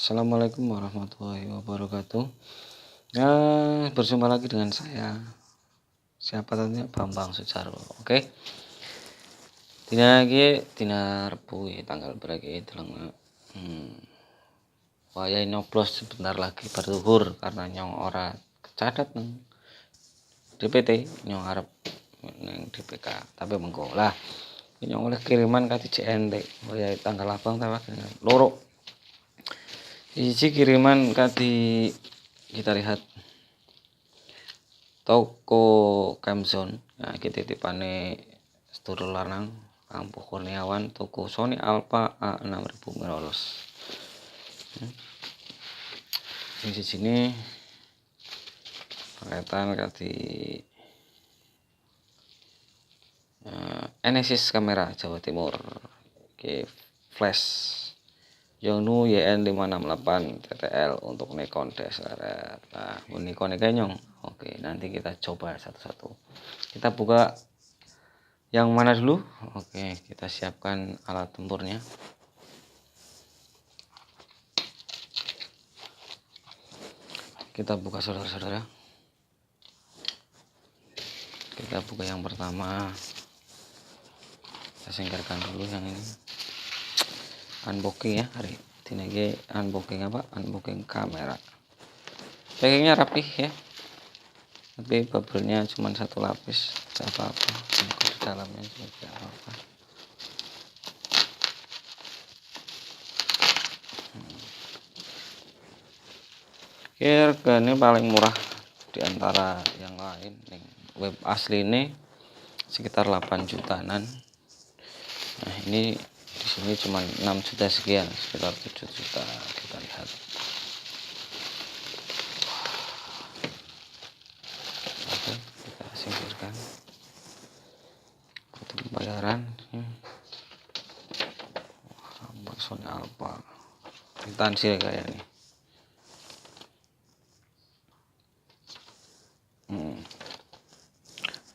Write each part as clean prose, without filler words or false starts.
Assalamualaikum warahmatullahi wabarakatuh. Berjumpa lagi dengan saya. Siapa tanya? Bambang Sujarwo. Oke. Dina iki dina Rebo tanggal berapa deleng. Waya nyoblos sebentar lagi bertuhur karena nyong ora kecatet nang DPT nyong arep nang DPK. Tapi mengko lah. Nyong oleh kiriman kati CNT. Waya tanggal abang tawak loro. Isi kiriman kati kita lihat toko Camzone. Nah, kita titipane sedulur lanang Ampuh Kurniawan toko Sony Alpha A6000 merolos. Di sini peralatan kati Enesis kamera Jawa Timur. Oke, flash Yongnu YN568 TTL untuk Nikon DSLR. Nah, Nikon nyong. Oke, nanti kita coba satu-satu. Kita buka yang mana dulu? Oke, kita siapkan alat tempurnya. Kita buka saudara-saudara. Kita buka yang pertama. Kita singkirkan dulu yang ini. Unboxing ya hari ini unboxing apa? Unboxing kamera. Packingnya rapih ya. Tapi bubble-nya cuma satu lapis, tidak apa-apa. Di dalamnya juga tidak apa-apa. Harganya paling murah di antara yang lain. Web asli ini sekitar 8 jutaan. Nah, ini di sini cuma 6 juta sekian, sekitar 7 juta. Kita lihat. Oke, kita singkirkan. Untuk pembayaran Sony Alpha. Intansil kayak ini.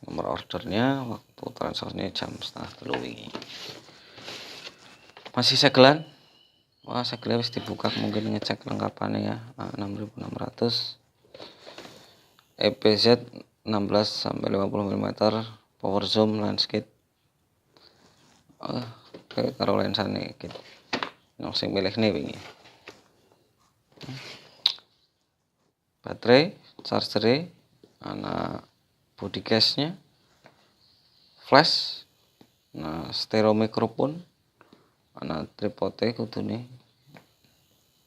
Nomor ordernya waktu transfernya jam 2:30 wingi. Masih segelan. Wah, segelan harus dibuka, mungkin ngecek lengkapannya ya. 6600 EPZ 16 sampai 50 mm power zoom landscape. Kayak karo lensane gitu. Yang sing milih nih wingi. Baterai, charger, ana body case-nya, flash, nah stereo mikrofon, ana tripode kudune,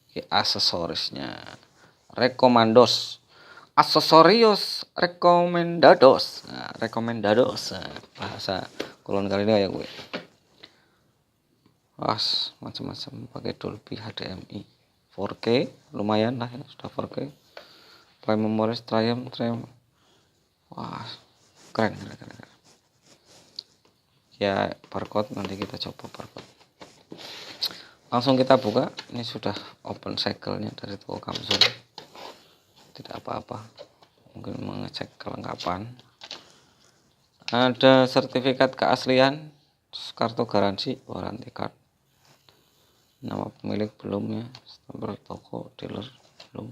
iki aksesorisnya, accesorios recomendados, bahasa kulon kali ini ya gue. Macam-macam pakai Dolby HDMI 4K lumayan lah ya, sudah 4K. Play memory Triumph. Wah, keren. Ya, barcode nanti kita coba barcode. Langsung kita buka. Ini sudah open cycle-nya dari toko Camzone. Tidak apa-apa. Mungkin mengecek kelengkapan. Ada sertifikat keaslian, kartu garansi, warranty card. Nama pemilik belum ya, stempel toko dealer belum.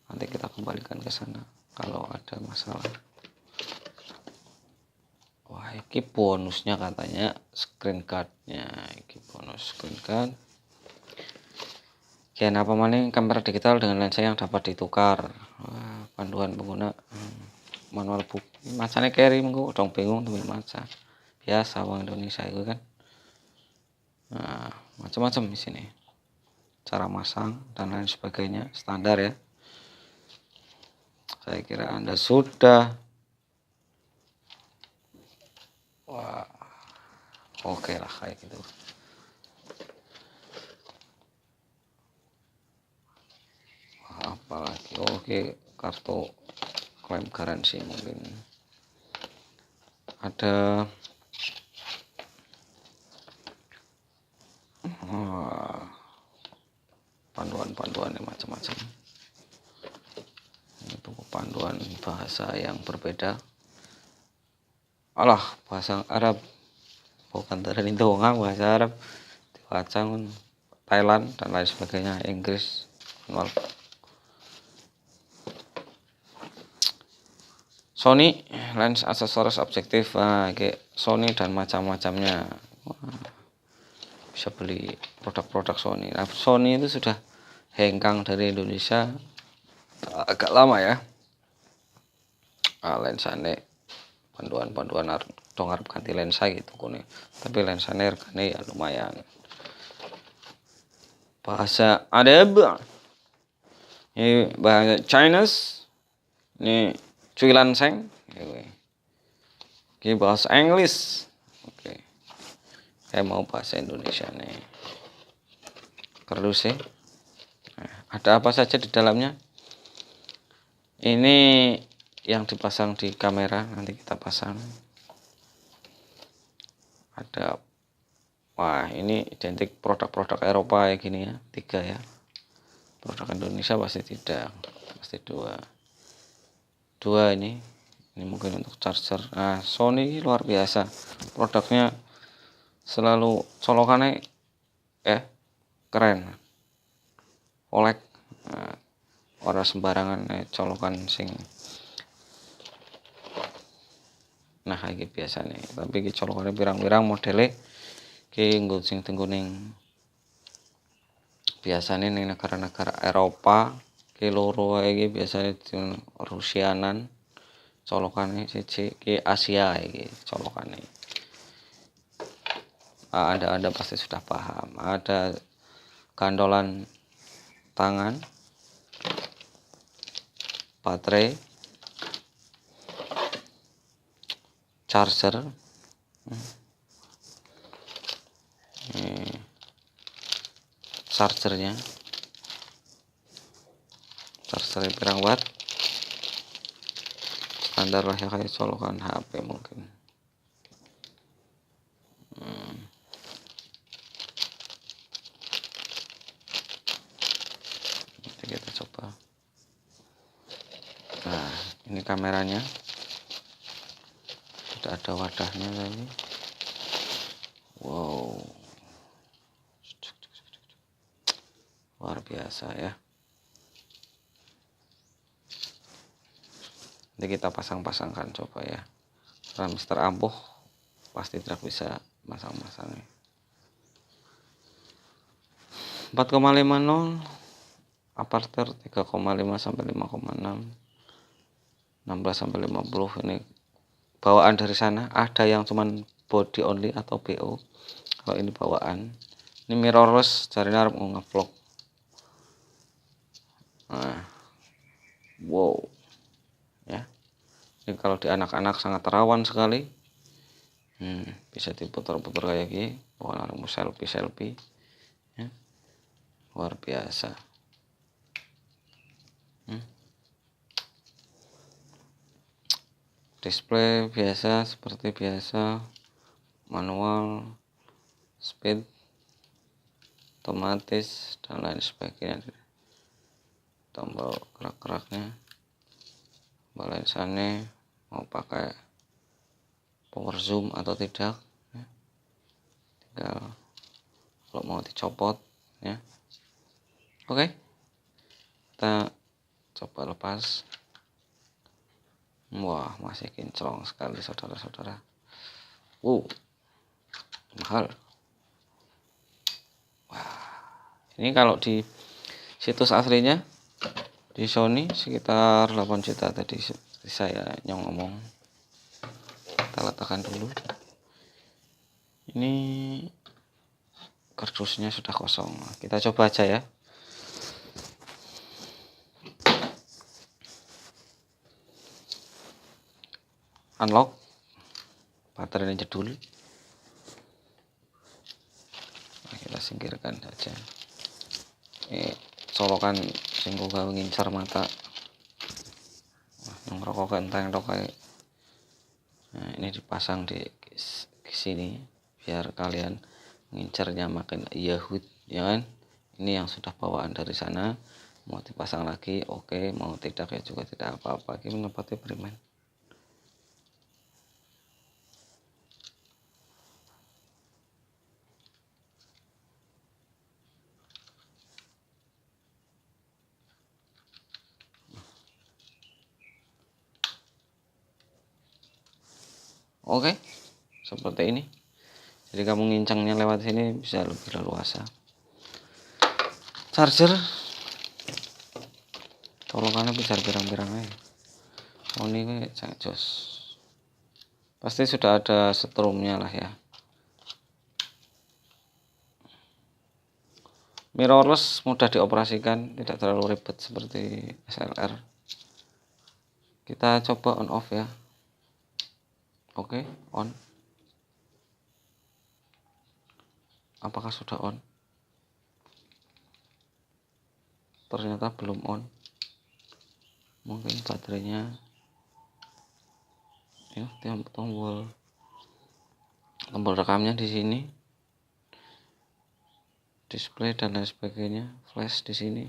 Nanti kita kembalikan ke sana kalau ada masalah. Wah, ini bonusnya katanya screen cardnya. Ini bonus screen card. Kian apa maning kamera digital dengan lensa yang dapat ditukar. Wah, panduan pengguna manual book. Macane carry mengko dong bingung tuh maca. Biasa wong Indonesia itu kan. Nah, macam-macam di sini. Cara masang dan lain sebagainya standar ya. Saya kira Anda sudah. Wah, oke lah kayak gitu. Apalagi oke, kartu klaim garansi mungkin ada. Panduan-panduannya macam-macam. Ini buku panduan bahasa yang berbeda. Alah, bahasa Arab bukan dari Indonesia, bahasa Arab diwaca Thailand dan lain sebagainya, Inggris manual. Sony lens aksesoris objektif, Sony dan macam-macamnya. Bisa beli produk-produk Sony. Nah, Sony itu sudah hengkang dari Indonesia agak lama ya. Lensane panduan dong arep ganti lensa gitu kone. Tapi lensane regane ya lumayan. Bahasa Arab. Ini bahasa Chinese. Ini Cuilan Seng. Ini bahasa Inggris. Oke. Saya mau bahasa Indonesia nih. Kerdus sih. Nah, ada apa saja di dalamnya? Ini yang dipasang di kamera, nanti kita pasang. Ada, wah ini identik produk-produk Eropa ya gini ya, 3 ya. Produk Indonesia pasti tidak, pasti 2 ini mungkin untuk charger. Nah, Sony luar biasa, produknya selalu colokannya keren, OLED. Nah, orang sembarangan colokan sing. Nah iki biasa nih, tapi iki colokane pirang-pirang modele iki nggo sing tengguning biasane ning negara-negara Eropa iki loro wae iki biasane Rusianan colokane, siji iki Asia iki colokane. Anda pasti sudah paham. Ada gandolan tangan, baterai, charger, ini chargernya pirang watt, standar lah ya kayak colokan HP mungkin. Nanti kita coba. Nah ini kameranya, sudah ada wadahnya tadi. Wow, luar biasa ya. Nanti kita pasang-pasangkan coba ya. Karena Mr. Ampuh pasti tidak bisa masang-masangnya. 4,50, aperture 3,5 sampai 5,6, 16 sampai 50. Ini bawaan dari sana. Ada yang cuman body only atau BO. Kalau ini bawaan. Ini mirrorless, caranya harus nge-vlog. Nah, wow ya, ini kalau di anak-anak sangat rawan sekali. Bisa diputar-putar kayak gini. Mau selfie ya. Luar biasa. Display biasa, seperti biasa, manual, speed, otomatis dan lain sebagainya. Tombol gerak-geraknya, lensanya mau pakai power zoom atau tidak ya. Tinggal kalau mau dicopot ya. Oke, kita coba lepas. Wah, masih kinclong sekali saudara-saudara. Mahal. Wah, ini kalau di situs aslinya di Sony sekitar 8 juta tadi saya ngomong. Kita letakkan dulu. Ini kardusnya sudah kosong. Kita coba aja ya. Unlock, baterainya jedul. Nah, kita singkirkan saja. Ini colokan sing gawe ngincar mata. Ngerokok kenteng kayak. Nah, ini dipasang di sini biar kalian ngincarnya makin Yahud ya kan. Ini yang sudah bawaan dari sana, mau dipasang lagi oke, mau tidak ya juga tidak apa-apa. Ini menepati beriman. Oke, seperti ini. Jadi kamu ngincangnya lewat sini bisa lebih leluasa. Charger colokannya bisa pirang-pirang aja. Oh ini sangat jos. Pasti sudah ada setrumnya lah ya. Mirrorless mudah dioperasikan, tidak terlalu ribet seperti SLR. Kita coba on off ya. Oke, on. Apakah sudah on? Ternyata belum on. Mungkin baterainya ya, tombol rekamnya di sini, display dan lain sebagainya, flash di sini.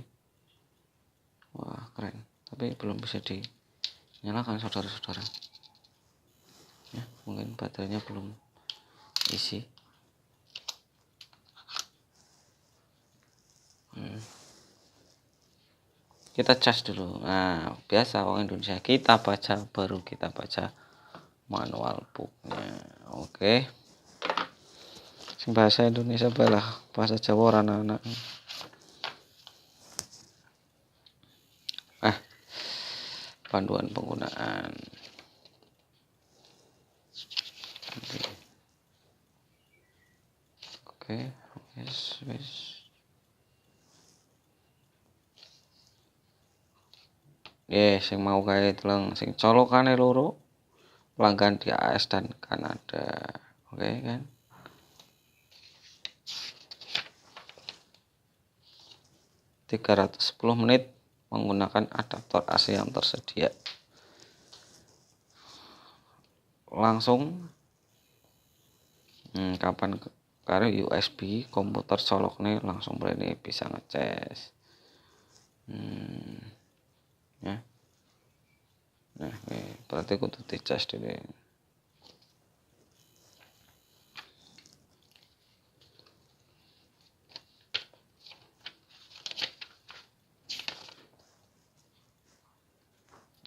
Wah, keren. Tapi belum bisa dinyalakan saudara-saudara. Ya, mungkin baterainya belum isi. Kita cas dulu. Nah, biasa orang Indonesia kita baca, baru kita baca manual booknya. Oke. Bahasa Indonesia balah, bahasa Jawa anak-anak. Panduan penggunaan. Oke, wis. Sing mau kae teleng sing colokane loro pelanggan di AS dan Kanada. Oke kan? ...310 menit menggunakan adaptor AC yang tersedia. Langsung kapan karo USB komputer colokne langsung berani bisa ngecas. Ya. Nah, berarti kudu dicas dhewe.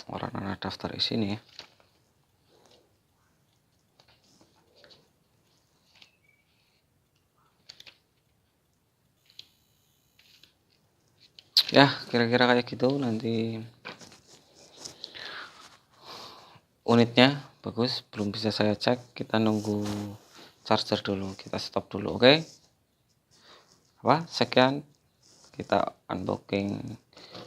Orang ana daftar isi nih. Ya, kira-kira kayak gitu. Nanti unitnya bagus, belum bisa saya cek. Kita nunggu charger dulu, kita stop dulu. Oke. Sekian kita unboxing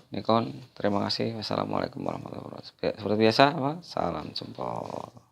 Nikon. Terima kasih. Wassalamualaikum warahmatullahi wabarakatuh. Seperti biasa, salam jempol.